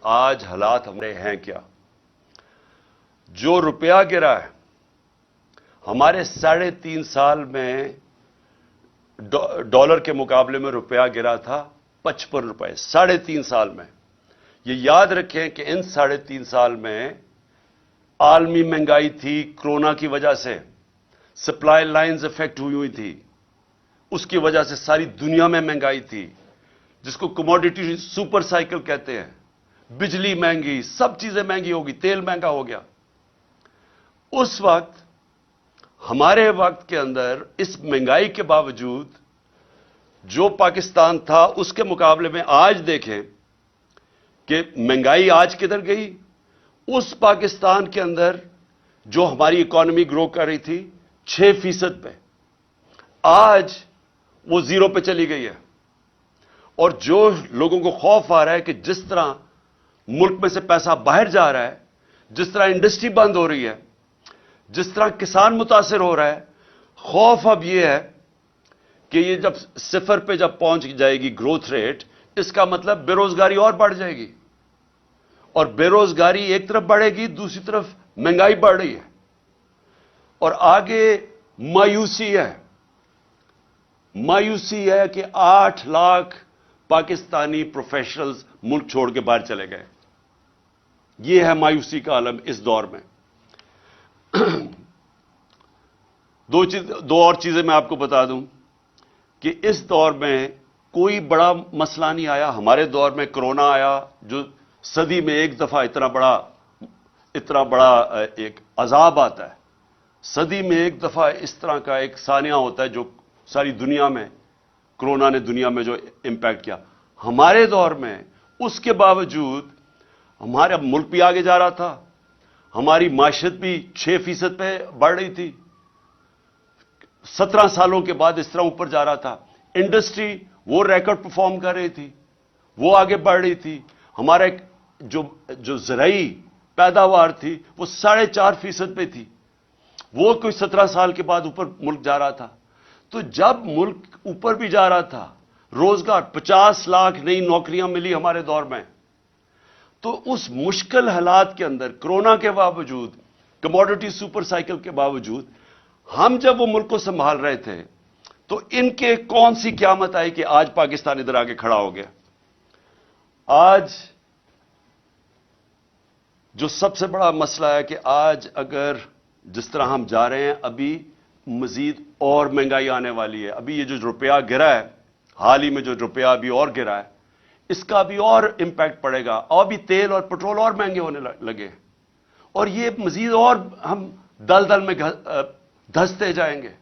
آج حالات ہمارے ہیں کیا؟ جو روپیہ گرا ہے ہمارے 3.5 سال میں ڈالر کے مقابلے میں روپیہ گرا تھا 55 روپے 3.5 سال میں. یہ یاد رکھیں کہ ان 3.5 سال میں عالمی مہنگائی تھی، کرونا کی وجہ سے سپلائی لائنز افیکٹ ہوئی تھی، اس کی وجہ سے ساری دنیا میں مہنگائی تھی جس کو کموڈٹی سپر سائیکل کہتے ہیں. بجلی مہنگی، سب چیزیں مہنگی ہوگی، تیل مہنگا ہو گیا. اس وقت ہمارے وقت کے اندر اس مہنگائی کے باوجود جو پاکستان تھا اس کے مقابلے میں آج دیکھیں کہ مہنگائی آج کدھر گئی. اس پاکستان کے اندر جو ہماری اکانومی گرو کر رہی تھی 6% پہ، آج وہ 0 پہ چلی گئی ہے. اور جو لوگوں کو خوف آ رہا ہے کہ جس طرح ملک میں سے پیسہ باہر جا رہا ہے، جس طرح انڈسٹری بند ہو رہی ہے، جس طرح کسان متاثر ہو رہا ہے، خوف اب یہ ہے کہ یہ جب 0 پہ جب پہنچ جائے گی گروتھ ریٹ، اس کا مطلب بے روزگاری اور بڑھ جائے گی. اور بے روزگاری ایک طرف بڑھے گی، دوسری طرف مہنگائی بڑھ رہی ہے. اور آگے مایوسی ہے کہ 8 لاکھ پاکستانی پروفیشنلز ملک چھوڑ کے باہر چلے گئے. یہ ہے مایوسی کا عالم اس دور میں. دو اور چیزیں میں آپ کو بتا دوں کہ اس دور میں کوئی بڑا مسئلہ نہیں آیا. ہمارے دور میں کرونا آیا جو صدی میں ایک دفعہ اتنا بڑا ایک عذاب آتا ہے. صدی میں ایک دفعہ اس طرح کا ایک سانحہ ہوتا ہے جو ساری دنیا میں کرونا نے دنیا میں جو امپیکٹ کیا. ہمارے دور میں اس کے باوجود ہمارا ملک بھی آگے جا رہا تھا، ہماری معیشت بھی 6% پہ بڑھ رہی تھی. 17 سالوں کے بعد اس طرح اوپر جا رہا تھا. انڈسٹری وہ ریکارڈ پرفارم کر رہی تھی، وہ آگے بڑھ رہی تھی. ہمارا جو زرعی پیداوار تھی وہ 4.5% پہ تھی، وہ کوئی 17 سال کے بعد اوپر ملک جا رہا تھا. تو جب ملک اوپر بھی جا رہا تھا، روزگار 50 لاکھ نئی نوکریاں ملی ہمارے دور میں. تو اس مشکل حالات کے اندر کرونا کے باوجود، کموڈٹی سپر سائیکل کے باوجود، ہم جب وہ ملک کو سنبھال رہے تھے تو ان کے کون سی قیامت آئی کہ آج پاکستان ادھر آگے کھڑا ہو گیا. آج جو سب سے بڑا مسئلہ ہے کہ آج اگر جس طرح ہم جا رہے ہیں، ابھی مزید اور مہنگائی آنے والی ہے. ابھی یہ جو روپیہ گرا ہے، حال ہی میں جو روپیہ ابھی اور گرا ہے، اس کا بھی اور امپیکٹ پڑے گا. اور بھی تیل اور پٹرول اور مہنگے ہونے لگے، اور یہ مزید اور ہم دل میں دھستے جائیں گے.